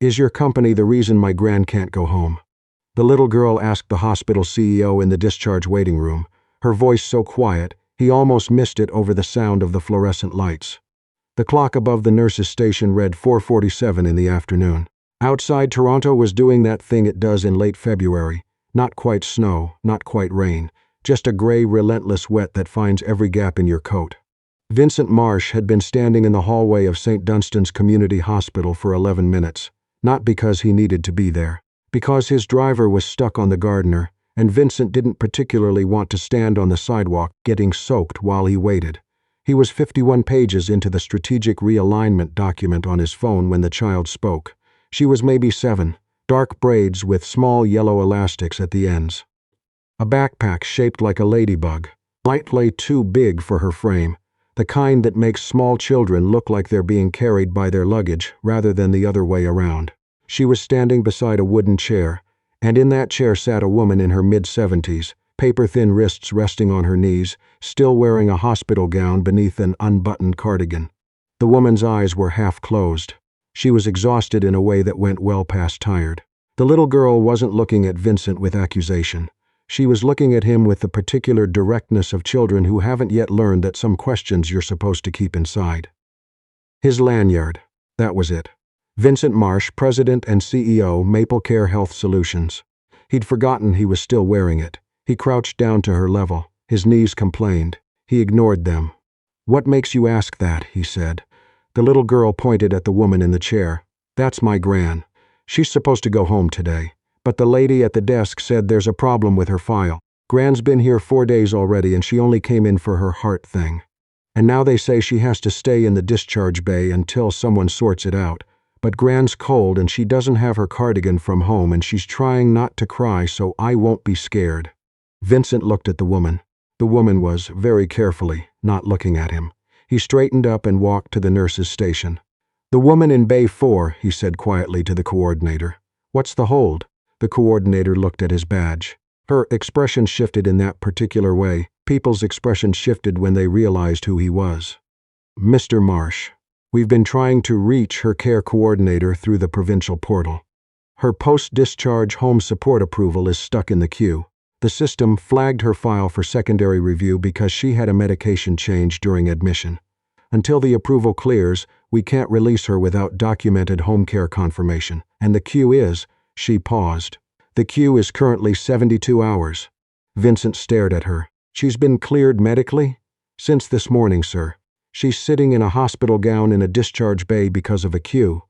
Is your company the reason my gran can't go home? The little girl asked the hospital CEO in the discharge waiting room, her voice so quiet he almost missed it over the sound of the fluorescent lights. The clock above the nurse's station read 4:47 in the afternoon. Outside, Toronto was doing that thing it does in late February. Not quite snow, not quite rain, just a gray, relentless wet that finds every gap in your coat. Vincent Marsh had been standing in the hallway of St. Dunstan's Community Hospital for 11 minutes, not because he needed to be there, because his driver was stuck on the Gardiner, and Vincent didn't particularly want to stand on the sidewalk getting soaked while he waited. He was 51 pages into the strategic realignment document on his phone when the child spoke. She was maybe 7, dark braids with small yellow elastics at the ends. A backpack shaped like a ladybug, slightly too big for her frame, the kind that makes small children look like they're being carried by their luggage rather than the other way around. She was standing beside a wooden chair, and in that chair sat a woman in her mid-70s, paper-thin wrists resting on her knees, still wearing a hospital gown beneath an unbuttoned cardigan. The woman's eyes were half closed. She was exhausted in a way that went well past tired. The little girl wasn't looking at Vincent with accusation. She was looking at him with the particular directness of children who haven't yet learned that some questions you're supposed to keep inside. His lanyard. That was it. Vincent Marsh, President and CEO, MapleCare Health Solutions. He'd forgotten he was still wearing it. He crouched down to her level. His knees complained. He ignored them. "What makes you ask that?" he said. The little girl pointed at the woman in the chair. "That's my gran. She's supposed to go home today. But the lady at the desk said there's a problem with her file. Gran's been here 4 days already and she only came in for her heart thing. And now they say she has to stay in the discharge bay until someone sorts it out. But Gran's cold and she doesn't have her cardigan from home and she's trying not to cry so I won't be scared." Vincent looked at the woman. The woman was, very carefully, not looking at him. He straightened up and walked to the nurse's station. "The woman in Bay 4, he said quietly to the coordinator. "What's the hold?" The coordinator looked at his badge. Her expression shifted in that particular way. People's expressions shifted when they realized who he was. "Mr. Marsh, we've been trying to reach her care coordinator through the provincial portal. Her post-discharge home support approval is stuck in the queue. The system flagged her file for secondary review because she had a medication change during admission. Until the approval clears, we can't release her without documented home care confirmation. And the queue is," she paused. "The queue is currently 72 hours. Vincent stared at her. "She's been cleared medically?" "Since this morning, sir. She's sitting in a hospital gown in a discharge bay because of a queue."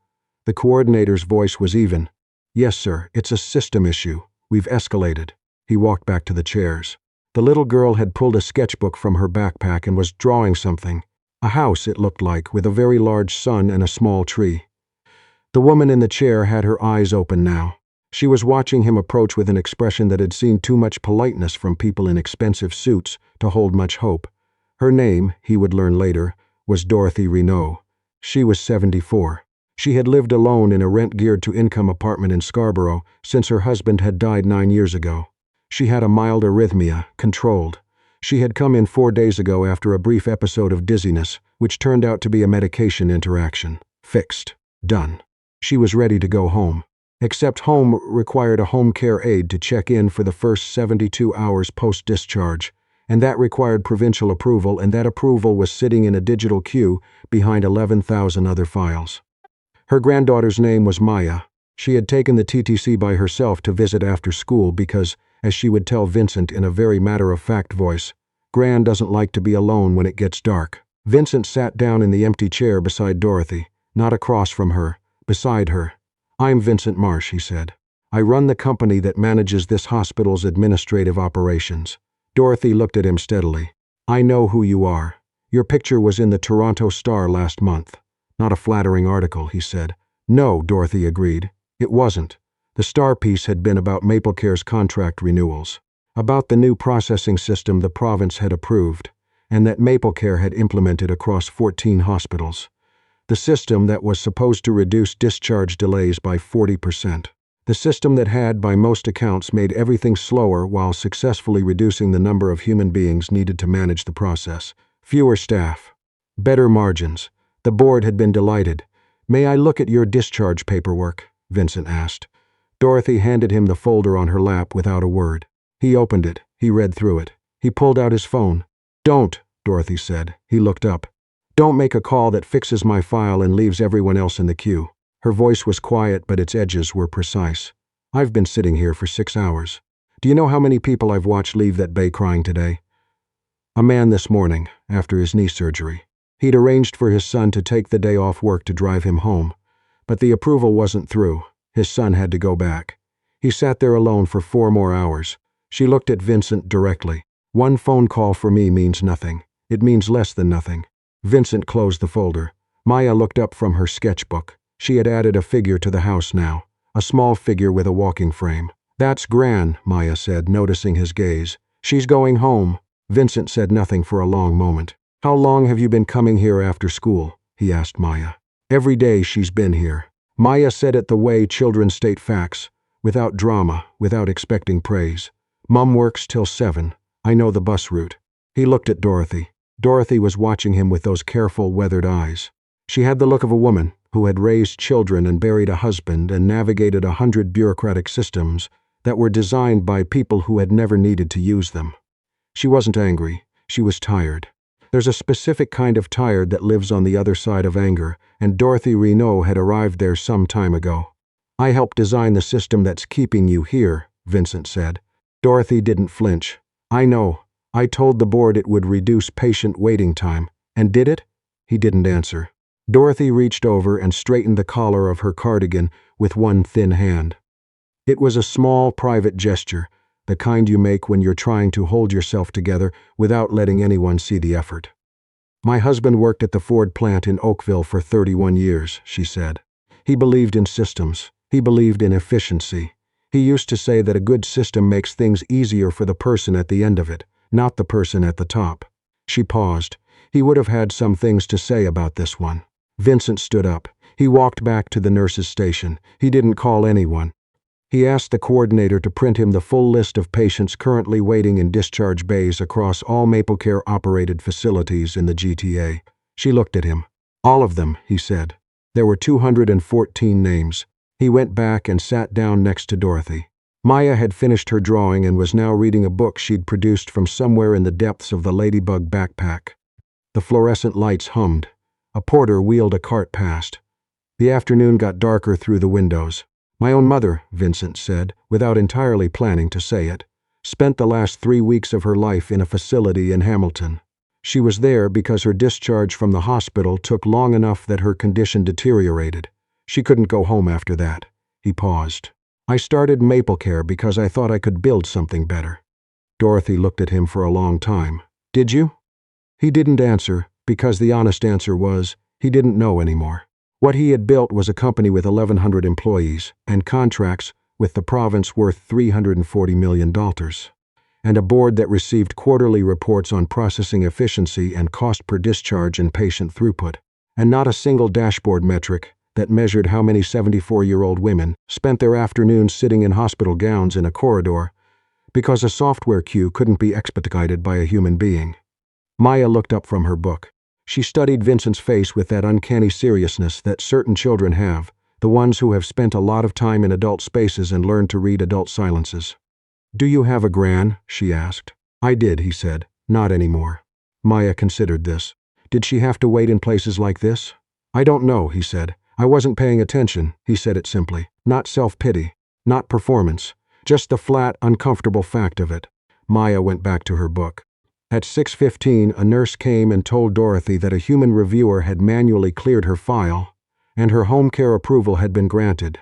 The coordinator's voice was even. "Yes, sir, it's a system issue. We've escalated." He walked back to the chairs. The little girl had pulled a sketchbook from her backpack and was drawing something. A house, it looked like, with a very large sun and a small tree. The woman in the chair had her eyes open now. She was watching him approach with an expression that had seen too much politeness from people in expensive suits to hold much hope. Her name, he would learn later, was Dorothy Renault. She was 74. She had lived alone in a rent-geared-to-income apartment in Scarborough since her husband had died 9 years ago. She had a mild arrhythmia, controlled. She had come in 4 days ago after a brief episode of dizziness, which turned out to be a medication interaction. Fixed. Done. She was ready to go home. Except home required a home care aide to check in for the first 72 hours post-discharge, and that required provincial approval, and that approval was sitting in a digital queue behind 11,000 other files. Her granddaughter's name was Maya. She had taken the TTC by herself to visit after school because, as she would tell Vincent in a very matter-of-fact voice, Gran doesn't like to be alone when it gets dark. Vincent sat down in the empty chair beside Dorothy, not across from her, beside her. "I'm Vincent Marsh," he said. "I run the company that manages this hospital's administrative operations." Dorothy looked at him steadily. "I know who you are. Your picture was in the Toronto Star last month." "Not a flattering article," he said. "No," Dorothy agreed. "It wasn't. The Star piece had been about MapleCare's contract renewals, about the new processing system the province had approved, and that MapleCare had implemented across 14 hospitals. The system that was supposed to reduce discharge delays by 40%. The system that had, by most accounts, made everything slower while successfully reducing the number of human beings needed to manage the process. Fewer staff. Better margins. The board had been delighted. "May I look at your discharge paperwork?" Vincent asked. Dorothy handed him the folder on her lap without a word. He opened it. He read through it. He pulled out his phone. "Don't," Dorothy said. He looked up. "Don't make a call that fixes my file and leaves everyone else in the queue." Her voice was quiet, but its edges were precise. "I've been sitting here for 6 hours. Do you know how many people I've watched leave that bay crying today? A man this morning, after his knee surgery. He'd arranged for his son to take the day off work to drive him home, but the approval wasn't through. His son had to go back. He sat there alone for 4 more hours. She looked at Vincent directly. "One phone call for me means nothing. It means less than nothing." Vincent closed the folder. Maya looked up from her sketchbook. She had added a figure to the house now, a small figure with a walking frame. "That's Gran," Maya said, noticing his gaze. "She's going home." Vincent said nothing for a long moment. "How long have you been coming here after school?" he asked Maya. "Every day she's been here." Maya said it the way children state facts, without drama, without expecting praise. "Mum works till 7. I know the bus route." He looked at Dorothy. Dorothy was watching him with those careful, weathered eyes. She had the look of a woman who had raised children and buried a husband and navigated 100 bureaucratic systems that were designed by people who had never needed to use them. She wasn't angry. She was tired. There's a specific kind of tired that lives on the other side of anger, and Dorothy Renault had arrived there some time ago. "I helped design the system that's keeping you here," Vincent said. Dorothy didn't flinch. "I know. I told the board it would reduce patient waiting time. And did it?" He didn't answer. Dorothy reached over and straightened the collar of her cardigan with one thin hand. It was a small, private gesture, the kind you make when you're trying to hold yourself together without letting anyone see the effort. "My husband worked at the Ford plant in Oakville for 31 years, she said. "He believed in systems. He believed in efficiency. He used to say that a good system makes things easier for the person at the end of it, not the person at the top." She paused. He would have had some things to say about this one. Vincent stood up. He walked back to the nurse's station. He didn't call anyone. He asked the coordinator to print him the full list of patients currently waiting in discharge bays across all MapleCare-operated facilities in the GTA. She looked at him. "All of them," he said. There were 214 names. He went back and sat down next to Dorothy. Maya had finished her drawing and was now reading a book she'd produced from somewhere in the depths of the Ladybug backpack. The fluorescent lights hummed. A porter wheeled a cart past. The afternoon got darker through the windows. "My own mother," Vincent said, without entirely planning to say it, "spent the last 3 weeks of her life in a facility in Hamilton. She was there because her discharge from the hospital took long enough that her condition deteriorated. She couldn't go home after that." He paused. "I started MapleCare because I thought I could build something better." Dorothy looked at him for a long time. "Did you?" He didn't answer, because the honest answer was, he didn't know anymore. What he had built was a company with 1,100 employees, and contracts with the province worth $340 million, and a board that received quarterly reports on processing efficiency and cost per discharge and patient throughput, and not a single dashboard metric that measured how many 74-year-old women spent their afternoons sitting in hospital gowns in a corridor because a software queue couldn't be expedited by a human being. Maya looked up from her book. She studied Vincent's face with that uncanny seriousness that certain children have, the ones who have spent a lot of time in adult spaces and learned to read adult silences. "Do you have a gran?" she asked. "I did," he said. "Not anymore." Maya considered this. "Did she have to wait in places like this?" "I don't know," he said. "I wasn't paying attention," he said it simply. Not self-pity, not performance, just the flat, uncomfortable fact of it. Maya went back to her book. At 6:15, a nurse came and told Dorothy that a human reviewer had manually cleared her file, and her home care approval had been granted.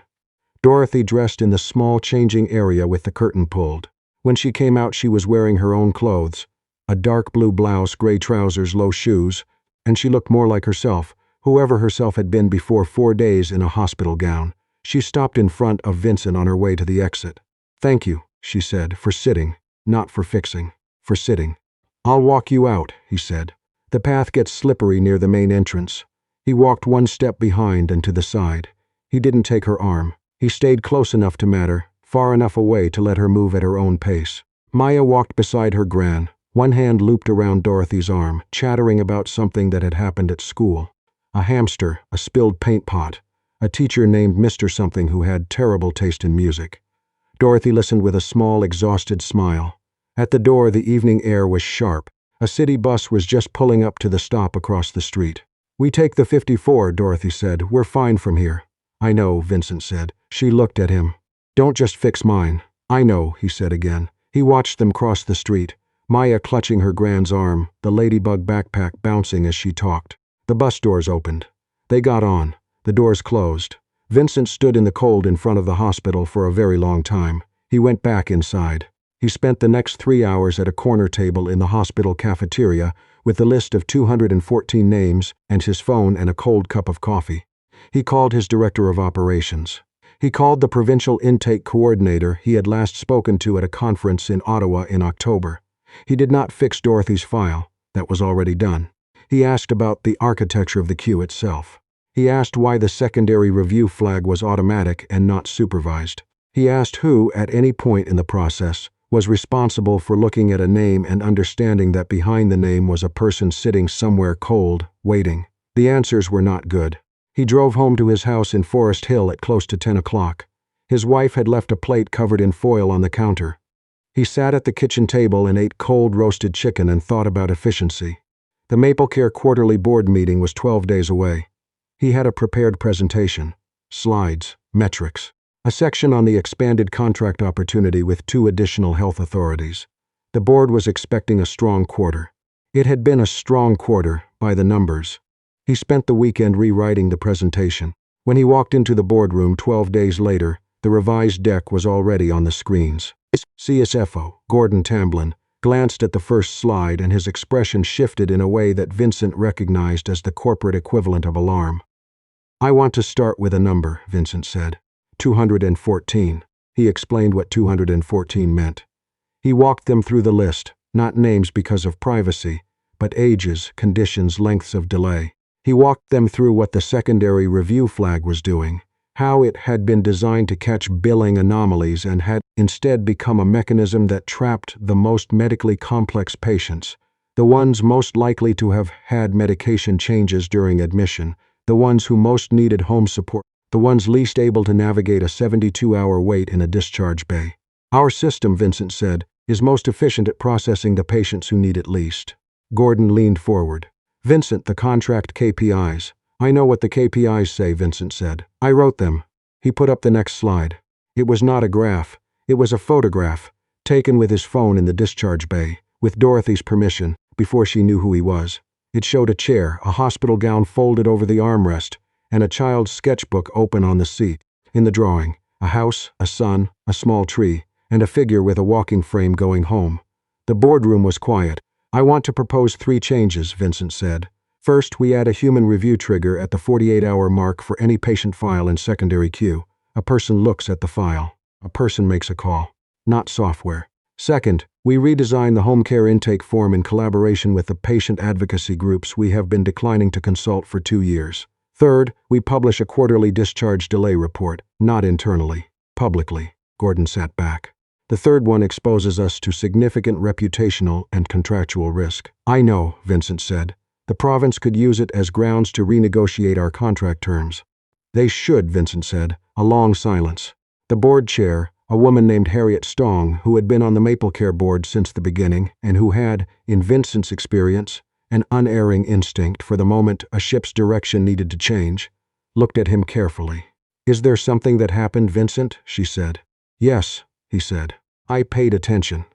Dorothy dressed in the small changing area with the curtain pulled. When she came out, she was wearing her own clothes, a dark blue blouse, gray trousers, low shoes, and she looked more like herself, whoever herself had been before 4 days in a hospital gown. She stopped in front of Vincent on her way to the exit. "Thank you," she said, "for sitting, not for fixing, for sitting." "I'll walk you out," he said. "The path gets slippery near the main entrance." He walked one step behind and to the side. He didn't take her arm. He stayed close enough to matter, far enough away to let her move at her own pace. Maya walked beside her gran, one hand looped around Dorothy's arm, chattering about something that had happened at school. A hamster, a spilled paint pot, a teacher named Mr. Something who had terrible taste in music. Dorothy listened with a small, exhausted smile. At the door, the evening air was sharp. A city bus was just pulling up to the stop across the street. "We take the 54, Dorothy said. "We're fine from here." "I know," Vincent said. She looked at him. "Don't just fix mine." "I know," he said again. He watched them cross the street, Maya clutching her grand's arm, the ladybug backpack bouncing as she talked. The bus doors opened. They got on. The doors closed. Vincent stood in the cold in front of the hospital for a very long time. He went back inside. He spent the next 3 hours at a corner table in the hospital cafeteria with the list of 214 names and his phone and a cold cup of coffee. He called his director of operations. He called the provincial intake coordinator he had last spoken to at a conference in Ottawa in October. He did not fix Dorothy's file. That was already done. He asked about the architecture of the queue itself. He asked why the secondary review flag was automatic and not supervised. He asked who, at any point in the process, was responsible for looking at a name and understanding that behind the name was a person sitting somewhere cold, waiting. The answers were not good. He drove home to his house in Forest Hill at close to 10 o'clock. His wife had left a plate covered in foil on the counter. He sat at the kitchen table and ate cold roasted chicken and thought about efficiency. The MapleCare quarterly board meeting was 12 days away. He had a prepared presentation, slides, metrics, a section on the expanded contract opportunity with 2 additional health authorities. The board was expecting a strong quarter. It had been a strong quarter, by the numbers. He spent the weekend rewriting the presentation. When he walked into the boardroom 12 days later, the revised deck was already on the screens. CSFO, Gordon Tamblyn, glanced at the first slide and his expression shifted in a way that Vincent recognized as the corporate equivalent of alarm. "I want to start with a number," Vincent said. 214. He explained what 214 meant. He walked them through the list, not names because of privacy, but ages, conditions, lengths of delay. He walked them through what the secondary review flag was doing, how it had been designed to catch billing anomalies and had instead become a mechanism that trapped the most medically complex patients, the ones most likely to have had medication changes during admission, the ones who most needed home support, the ones least able to navigate a 72-hour wait in a discharge bay. "Our system," Vincent said, "is most efficient at processing the patients who need it least." Gordon leaned forward. "Vincent, the contract KPIs." "I know what the KPIs say," Vincent said. "I wrote them." He put up the next slide. It was not a graph. It was a photograph, taken with his phone in the discharge bay, with Dorothy's permission, before she knew who he was. It showed a chair, a hospital gown folded over the armrest, and a child's sketchbook open on the seat. In the drawing, a house, a sun, a small tree, and a figure with a walking frame going home. The boardroom was quiet. "I want to propose 3 changes," Vincent said. "First, we add a human review trigger at the 48-hour mark for any patient file in secondary queue. A person looks at the file. A person makes a call, not software. Second, we redesign the home care intake form in collaboration with the patient advocacy groups we have been declining to consult for 2 years. Third, we publish a quarterly discharge delay report, not internally, publicly." Gordon sat back. "The third one exposes us to significant reputational and contractual risk." "I know," Vincent said. "The province could use it as grounds to renegotiate our contract terms." "They should," Vincent said. A long silence. The board chair, a woman named Harriet Stong, who had been on the MapleCare board since the beginning and who had, in Vincent's experience, an unerring instinct for the moment a ship's direction needed to change, looked at him carefully. "Is there something that happened, Vincent?" she said. "Yes," he said. "I paid attention."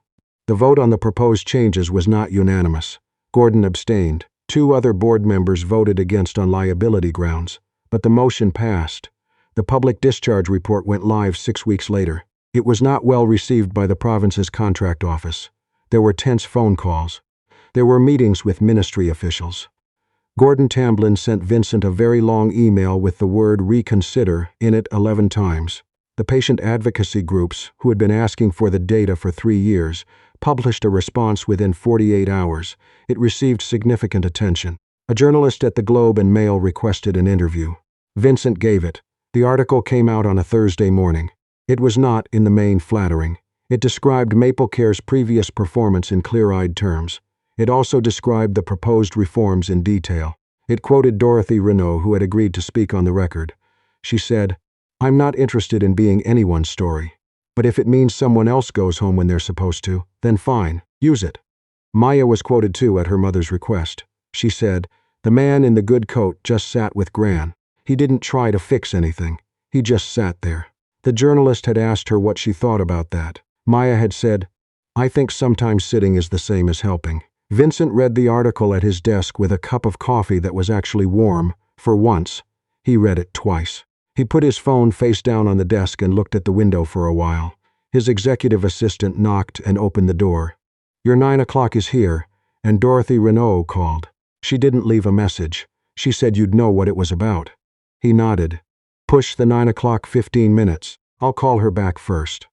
The vote on the proposed changes was not unanimous. Gordon abstained. 2 other board members voted against on liability grounds, but the motion passed. The public discharge report went live 6 weeks later. It was not well received by the province's contract office. There were tense phone calls. There were meetings with ministry officials. Gordon Tamblyn sent Vincent a very long email with the word reconsider in it 11 times. The patient advocacy groups, who had been asking for the data for 3 years, published a response within 48 hours. It received significant attention. A journalist at the Globe and Mail requested an interview. Vincent gave it. The article came out on a Thursday morning. It was not, in the main, flattering. It described MapleCare's previous performance in clear-eyed terms. It also described the proposed reforms in detail. It quoted Dorothy Renault, who had agreed to speak on the record. she said. "I'm not interested in being anyone's story. But if it means someone else goes home when they're supposed to, then fine, use it." Maya was quoted too at her mother's request. She said, "The man in the good coat just sat with Gran. He didn't try to fix anything. He just sat there." The journalist had asked her what she thought about that. Maya had said, "I think sometimes sitting is the same as helping." Vincent read the article at his desk with a cup of coffee that was actually warm. For once, he read it twice. He put his phone face down on the desk and looked at the window for a while. His executive assistant knocked and opened the door. "Your 9 o'clock is here," and Dorothy Renault called. "She didn't leave a message. She said you'd know what it was about." He nodded. "Push the 9 o'clock 15 minutes. I'll call her back first."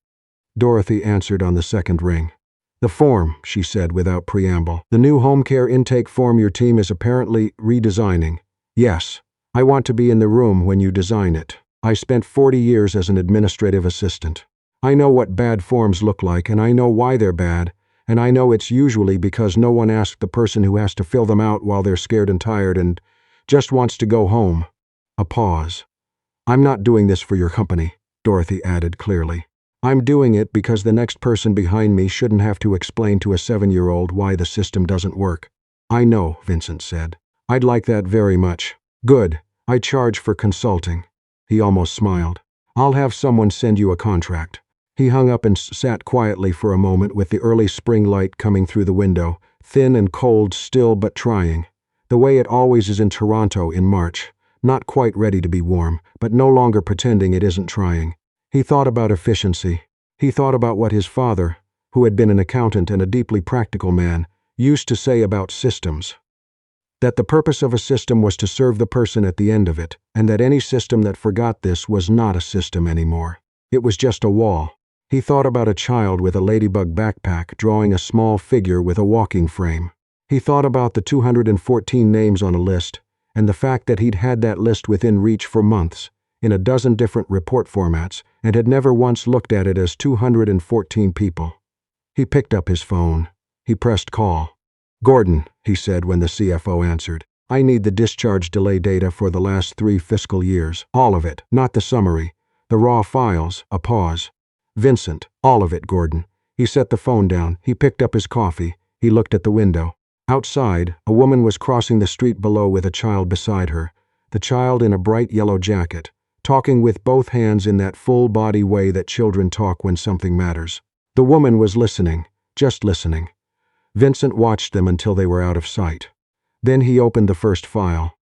Dorothy answered on the second ring. "The form," she said without preamble. "The new home care intake form your team is apparently redesigning." "Yes. I want to be in the room when you design it. I spent 40 years as an administrative assistant. I know what bad forms look like, and I know why they're bad, and I know it's usually because no one asked the person who has to fill them out while they're scared and tired and just wants to go home." A pause. "I'm not doing this for your company," Dorothy added clearly. "I'm doing it because the next person behind me shouldn't have to explain to a 7-year-old why the system doesn't work." "I know," Vincent said. "I'd like that very much." "Good. I charge for consulting." He almost smiled. "I'll have someone send you a contract." He hung up and sat quietly for a moment with the early spring light coming through the window, thin and cold still but trying, the way it always is in Toronto in March, not quite ready to be warm, but no longer pretending it isn't trying. He thought about efficiency. He thought about what his father, who had been an accountant and a deeply practical man, used to say about systems. That the purpose of a system was to serve the person at the end of it, and that any system that forgot this was not a system anymore. It was just a wall. He thought about a child with a ladybug backpack drawing a small figure with a walking frame. He thought about the 214 names on a list, and the fact that he'd had that list within reach for months, in a dozen different report formats, and had never once looked at it as 214 people. He picked up his phone. He pressed call. "Gordon," he said when the CFO answered, "I need the discharge delay data for the last 3 fiscal years. All of it, not the summary. The raw files." A pause. "Vincent, all of it, Gordon." He set the phone down. He picked up his coffee. He looked at the window. Outside, a woman was crossing the street below with a child beside her, the child in a bright yellow jacket, talking with both hands in that full-body way that children talk when something matters. The woman was listening, just listening. Vincent watched them until they were out of sight. Then he opened the first file.